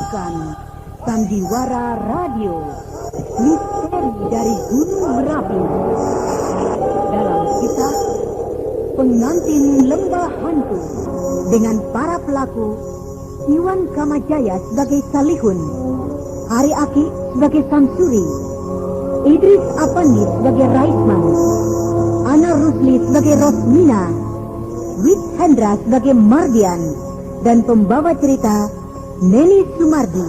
mempersembahkan Sandiwara Radio, misteri dari Gunung Merapi. Dalam kisah Pengantin Lembah Hantu dengan para pelaku Iwan Kamajaya sebagai Salihun, Ari Aki sebagai Samsuri, Idris Apandi sebagai Raisman, Ana Rusli sebagai Rosmina, Wit Hendra sebagai Mardian, dan pembawa cerita Neni Sumardi.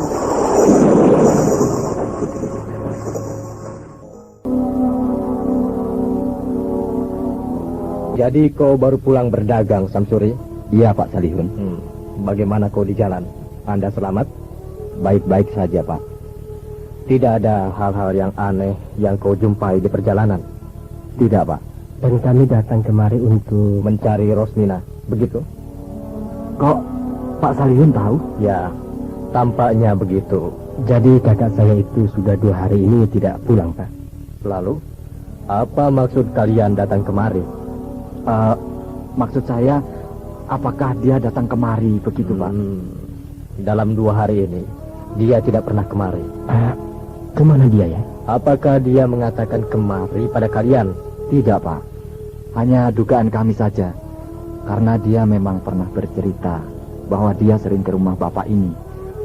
Jadi kau baru pulang berdagang, Samsuri? Iya, Pak Salihun. Bagaimana kau di jalan? Anda selamat? Baik-baik saja, Pak. Tidak ada hal-hal yang aneh yang kau jumpai di perjalanan? Tidak, Pak. Dan kami datang kemari untuk mencari Rosmina, begitu? Kok Pak Salihun tahu? Ya, tampaknya begitu. Jadi kakak saya itu sudah 2 hari ini tidak pulang, Pak. Lalu, apa maksud kalian datang kemari? Maksud saya, apakah dia datang kemari begitu, Pak? Dalam 2 hari ini, dia tidak pernah kemari. Kemana dia ya? Apakah dia mengatakan kemari pada kalian? Tidak, Pak. Hanya dugaan kami saja. Karena dia memang pernah bercerita bahwa dia sering ke rumah Bapak ini.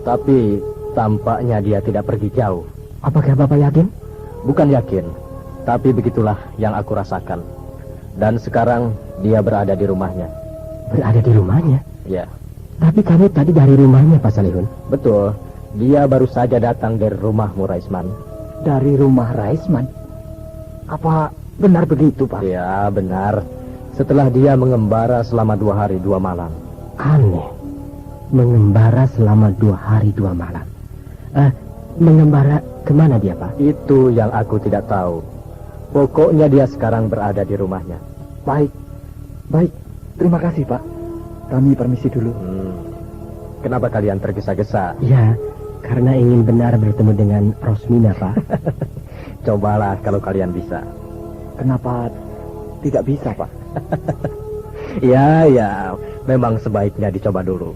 Tapi tampaknya dia tidak pergi jauh. Apakah Bapak yakin? Bukan yakin, tapi begitulah yang aku rasakan. Dan sekarang dia berada di rumahnya. Berada di rumahnya? Ya. Tapi kamu tadi dari rumahnya, Pak Salihun? Betul, dia baru saja datang dari rumahmu, Raisman. Dari rumah Raisman? Apa benar begitu, Pak? Ya, benar. Setelah dia mengembara selama 2 hari 2 malam. Aneh. Mengembara selama 2 hari 2 malam. Mengembara kemana dia, Pak? Itu yang aku tidak tahu. Pokoknya dia sekarang berada di rumahnya. Baik. Terima kasih, Pak. Kami permisi dulu. Kenapa kalian tergesa-gesa? Ya, karena ingin benar bertemu dengan Rosmina, Pak. Cobalah kalau kalian bisa. Kenapa tidak bisa, Pak? Ya, memang sebaiknya dicoba dulu.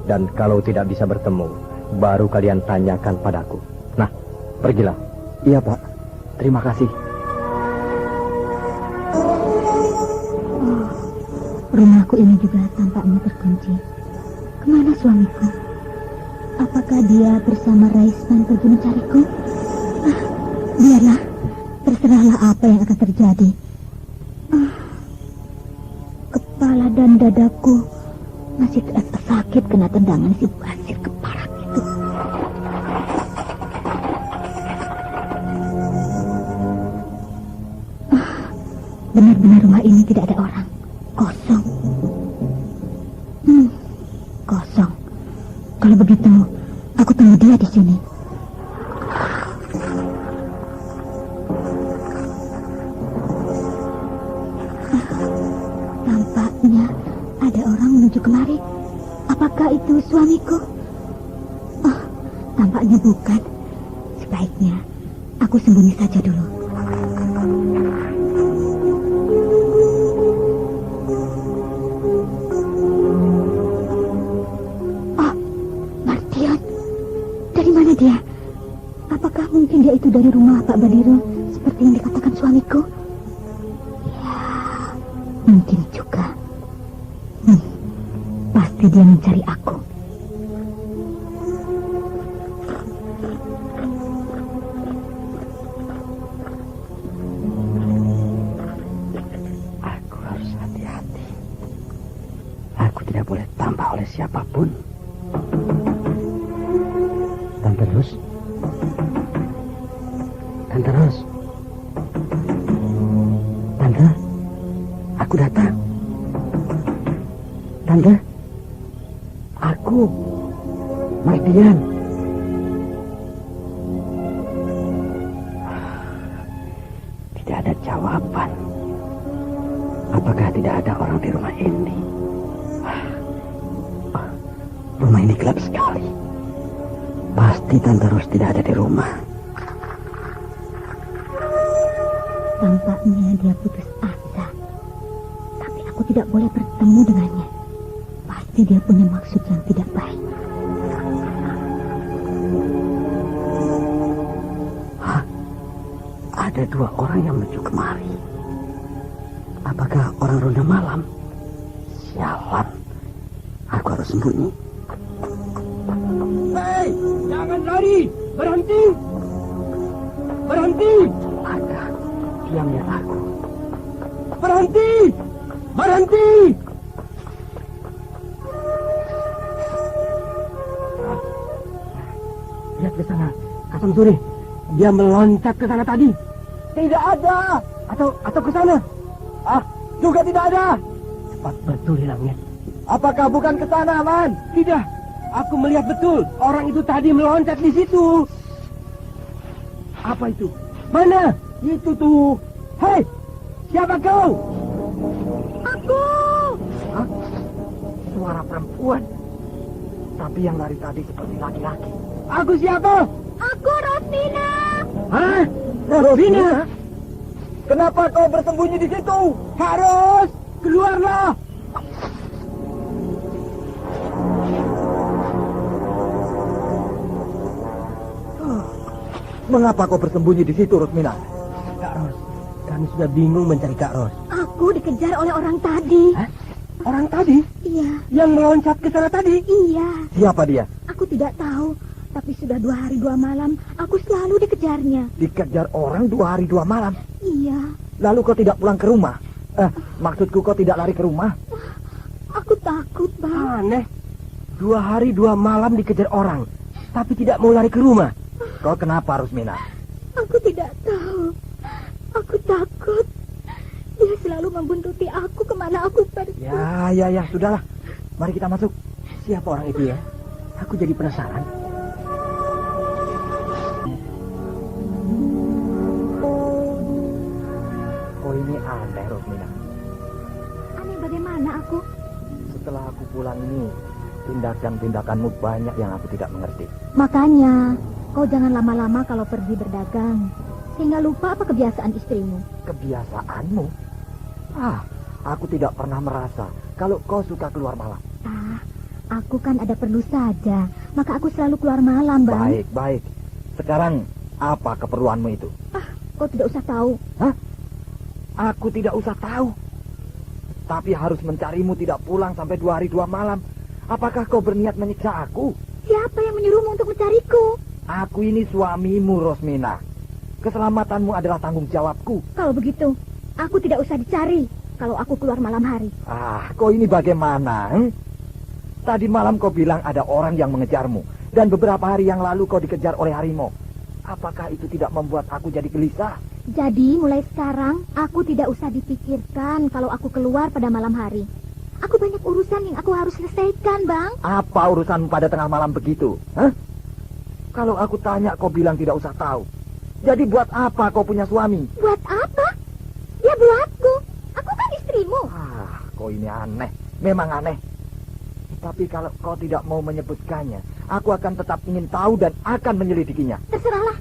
Dan kalau tidak bisa bertemu, baru kalian tanyakan padaku. Nah, pergilah. Iya, Pak. Terima kasih. Rumahku ini juga tampaknya terkunci. Kemana suamiku? Apakah dia bersama Raisman pergi mencariku? Biarlah, terserahlah apa yang akan terjadi. Kepala dan dadaku masih terasa sakit kena tendangan si basir keparat itu. Benar-benar rumah ini tidak ada orang. Kosong. Kosong. Kalau begitu, aku tunggu dia di sini. Tampaknya ada orang menuju kemari. Apakah itu suamiku? Tampaknya bukan. Sebaiknya aku sembunyi saja dulu. Dia? Apakah mungkin dia itu dari rumah Pak Badiro seperti yang dikatakan suamiku? Ya, mungkin juga. Pasti dia mencari aku. Aku harus hati-hati. Aku tidak boleh tambah oleh siapapun. Tante Ros. Tante, aku datang. Tante, aku Mardian. Tidak ada jawaban. Apakah tidak ada orang di rumah ini? Rumah ini gelap sekali. Pasti Tante Ros tidak ada di rumah. Tampaknya dia putus asa. Tapi aku tidak boleh bertemu dengannya. Pasti dia punya maksud yang tidak baik. Ada 2 orang yang menuju kemari. Apakah orang ronda malam? Sialan. Aku harus sembunyi. Hei, jangan lari! Berhenti! Berhenti! Ada. Dia melihat aku. Berhenti! Berhenti! Lihat ke sana. Kasam Suri. Dia meloncat ke sana tadi. Tidak ada! Atau ke sana. Juga tidak ada! Cepat betul hilangnya. Apakah bukan ke sana, Man? Tidak. Aku melihat betul. Orang itu tadi meloncat di situ. Apa itu? Mana? Itu tuh. Hei! Siapa kau? Aku! Hah? Suara perempuan. Tapi yang lari tadi seperti laki-laki. Aku siapa? Aku Rosmina! Hah? Rosmina? Kenapa kau bersembunyi di situ? Harus! Keluarlah! Mengapa kau bersembunyi di situ, Rosmina? Kak Ros, kami sudah bingung mencari Kak Ros. Aku dikejar oleh orang tadi. Hah? Orang tadi? Iya, Yang meloncat ke sana tadi? iya. Siapa dia? Aku tidak tahu. Tapi sudah 2 hari 2 malam, aku selalu dikejarnya. Dikejar orang 2 hari 2 malam. Iya, Lalu kau tidak pulang ke rumah? Maksudku kau tidak lari ke rumah? aku takut, Bang. Aneh. 2 hari 2 malam dikejar orang, tapi tidak mau lari ke rumah. Kau kenapa, Rosmina? Aku tidak tahu. Aku takut. Dia selalu membuntuti aku kemana aku pergi. Ya, sudahlah. Mari kita masuk. Siapa orang itu ya? Aku jadi penasaran. Oh, ini aneh, Rosmina. Aneh bagaimana aku? Setelah aku pulang ini, tindakan-tindakanmu banyak yang aku tidak mengerti. Makanya, kau jangan lama-lama kalau pergi berdagang. Sehingga lupa apa kebiasaan istrimu. Kebiasaanmu? Aku tidak pernah merasa kalau kau suka keluar malam. Aku kan ada perlu saja. Maka aku selalu keluar malam, Bang. Baik. Sekarang, apa keperluanmu itu? Kau tidak usah tahu. Aku tidak usah tahu. Tapi harus mencarimu tidak pulang sampai 2 hari 2 malam. Apakah kau berniat menyiksa aku? Siapa yang menyuruhmu untuk mencariku? Aku ini suamimu, Rosmina. Keselamatanmu adalah tanggung jawabku. Kalau begitu, aku tidak usah dicari kalau aku keluar malam hari. Kau ini bagaimana? Tadi malam kau bilang ada orang yang mengejarmu. Dan beberapa hari yang lalu kau dikejar oleh harimau. Apakah itu tidak membuat aku jadi gelisah? Jadi mulai sekarang aku tidak usah dipikirkan kalau aku keluar pada malam hari. Aku banyak urusan yang aku harus selesaikan, Bang. Apa urusanmu pada tengah malam begitu? Kalau aku tanya kau bilang tidak usah tahu. Jadi buat apa kau punya suami? Buat apa? Ya buatku. Aku kan istrimu. Kau ini aneh. Memang aneh. Tapi kalau kau tidak mau menyebutkannya, aku akan tetap ingin tahu dan akan menyelidikinya. Terserahlah.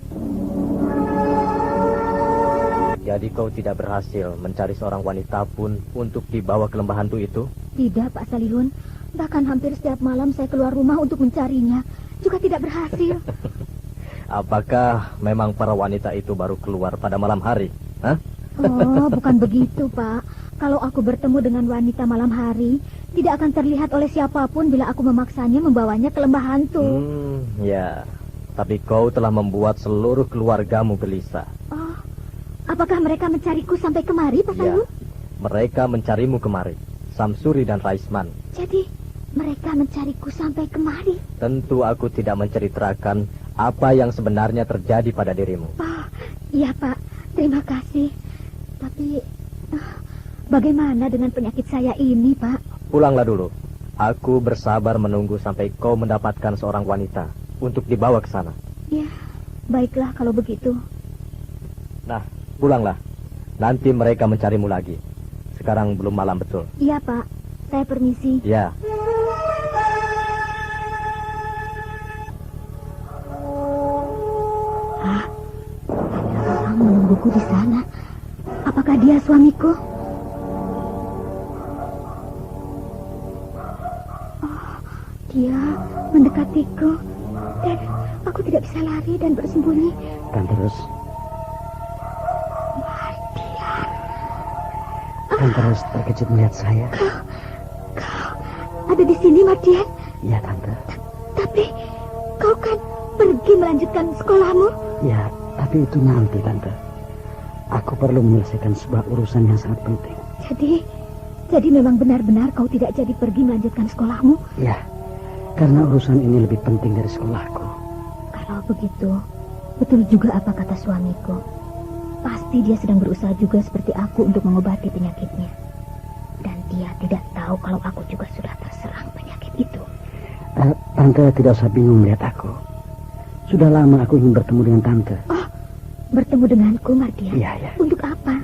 Jadi kau tidak berhasil mencari seorang wanita pun untuk dibawa ke lembah hantu itu? Tidak, Pak Salihun. Bahkan hampir setiap malam saya keluar rumah untuk mencarinya. Juga tidak berhasil. Apakah memang para wanita itu baru keluar pada malam hari? Oh, bukan begitu, Pak. Kalau aku bertemu dengan wanita malam hari, tidak akan terlihat oleh siapapun bila aku memaksanya membawanya ke lembah hantu. Ya. Tapi kau telah membuat seluruh keluargamu gelisah. Oh, apakah mereka mencariku sampai kemari, Pak Ya, Salihun? mereka mencarimu kemari. Samsuri dan Raisman. Jadi, mereka mencariku sampai kemari. Tentu aku tidak menceritakan apa yang sebenarnya terjadi pada dirimu. Oh, iya, Pak. Terima kasih. Tapi, bagaimana dengan penyakit saya ini, Pak? Pulanglah dulu. Aku bersabar menunggu sampai kau mendapatkan seorang wanita untuk dibawa ke sana. Ya, baiklah kalau begitu. Nah, pulanglah. Nanti mereka mencarimu lagi. Sekarang belum malam betul. Iya, Pak. Saya permisi. Ya. Ada orang menungguku di sana. Apakah dia suamiku? Oh, dia mendekatiku. Dan aku tidak bisa lari dan bersembunyi. Dan terus, Tante Ros terkejut melihat saya. Kau ada di sini, Mardian? Iya, Tante. Tapi kau kan pergi melanjutkan sekolahmu. Ya, tapi itu nanti, Tante. Aku perlu menyelesaikan sebuah urusan yang sangat penting. Jadi memang benar-benar kau tidak jadi pergi melanjutkan sekolahmu? Ya, karena urusan ini lebih penting dari sekolahku. Kalau begitu, betul juga apa kata suamiku. Pasti dia sedang berusaha juga seperti aku untuk mengobati penyakitnya. Dan dia tidak tahu kalau aku juga sudah terserang penyakit itu. Tante tidak usah bingung melihat aku. Sudah lama aku ingin bertemu dengan Tante. Oh, bertemu denganku, Mardian? Iya. Untuk apa?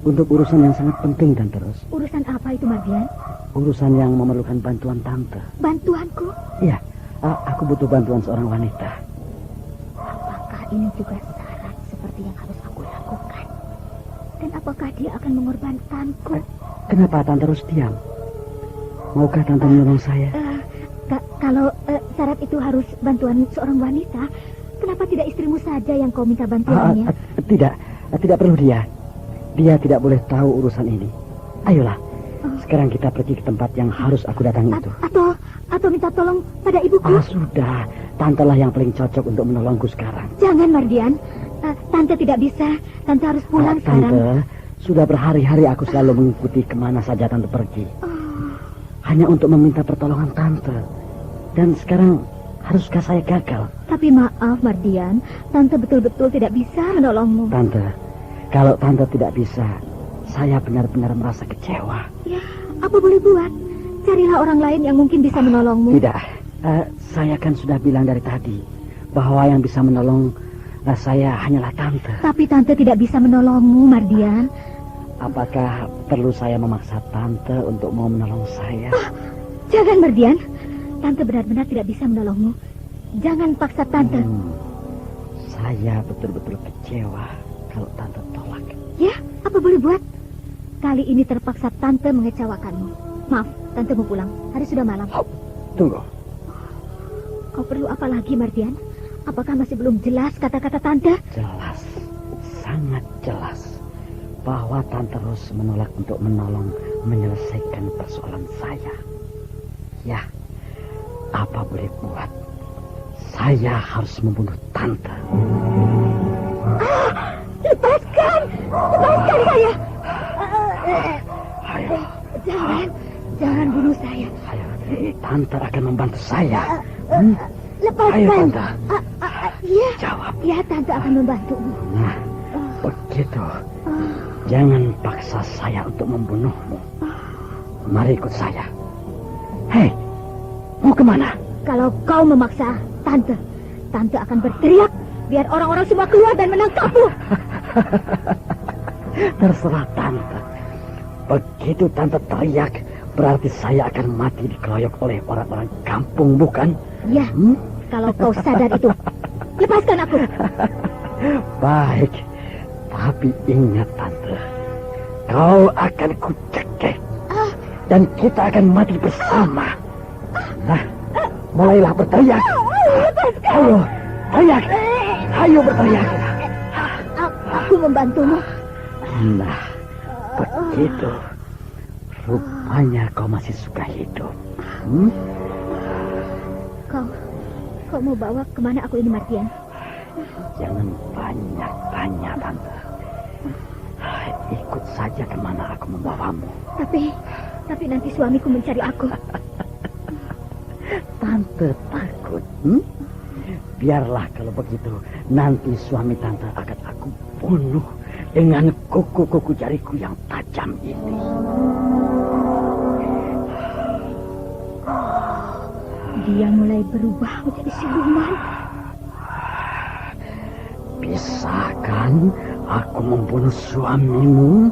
Untuk urusan yang sangat penting, Tante Ros. Urusan apa itu, Mardian? Urusan yang memerlukan bantuan Tante. Bantuanku? Iya, aku butuh bantuan seorang wanita. Apakah ini juga syarat seperti yang harus aku lakukan? Dan apakah dia akan mengorbankanku? Kenapa Tante Ros diam? Maukah Tante menolong saya? Kalau syarat itu harus bantuan seorang wanita, kenapa tidak istrimu saja yang kau minta bantuannya? Tidak perlu dia. Dia tidak boleh tahu urusan ini. Ayolah, sekarang kita pergi ke tempat yang harus aku datangi itu. Atau minta tolong pada ibuku? Sudah. Tante lah yang paling cocok untuk menolongku sekarang. Jangan, Mardian. Tante tidak bisa. Tante harus pulang sekarang. Tante, sudah berhari-hari aku selalu mengikuti kemana saja Tante pergi. Hanya untuk meminta pertolongan Tante. Dan sekarang haruskah saya gagal? Tapi maaf, Mardian. Tante betul-betul tidak bisa menolongmu. Tante, kalau Tante tidak bisa, saya benar-benar merasa kecewa. Ya, apa boleh buat? Carilah orang lain yang mungkin bisa menolongmu. Tidak, saya kan sudah bilang dari tadi bahwa yang bisa menolong saya hanyalah Tante. Tapi Tante tidak bisa menolongmu, Mardian. Apakah perlu saya memaksa Tante untuk mau menolong saya? Jangan, Mardian. Tante benar-benar tidak bisa menolongmu. Jangan paksa Tante. Saya betul-betul kecewa kalau Tante tolak. Ya, apa boleh buat? Kali ini terpaksa Tante mengecewakanmu. Maaf, Tante mau pulang. Hari sudah malam. Tunggu. Kau perlu apa lagi, Mardian? Apakah masih belum jelas kata-kata Tante? Jelas, sangat jelas bahwa Tante Ros menolak untuk menolong menyelesaikan persoalan saya. Ya, apa boleh buat? Saya harus membunuh Tante. Lepaskan! Lepaskan saya! Ayo. Jangan bunuh saya. Ayo, Tante akan membantu saya. Lepaskan. Ayo, Tante. Iya. Jawab. Ya, Tante akan membantumu. Nah, begitu. Jangan paksa saya untuk membunuhmu. Mari ikut saya. Hei, mau kemana? Kalau kau memaksa Tante akan berteriak biar orang-orang semua keluar dan menangkapmu. Terserah Tante. Begitu Tante teriak, berarti saya akan mati dikeroyok oleh orang-orang kampung, bukan? Ya, kalau kau sadar itu. Lepaskan aku. Baik, tapi ingat Tante, kau akan kucekek dan kita akan mati bersama. Nah, mulailah berteriak. Ayo, teriak. Ayo berteriak. Aku membantumu. Nah, begitu. Rupanya kau masih suka hidup. Kau mau bawa kemana aku ini, Mardian? Jangan banyak tanya, Tante. Ikut saja kemana aku membawamu. Tapi nanti suamiku mencari aku. Tante takut. Biarlah kalau begitu. Nanti suami Tante akan aku bunuh dengan kuku-kuku jariku yang tajam ini. Dia mulai berubah menjadi siluman. Bisa kan aku membunuh suamimu?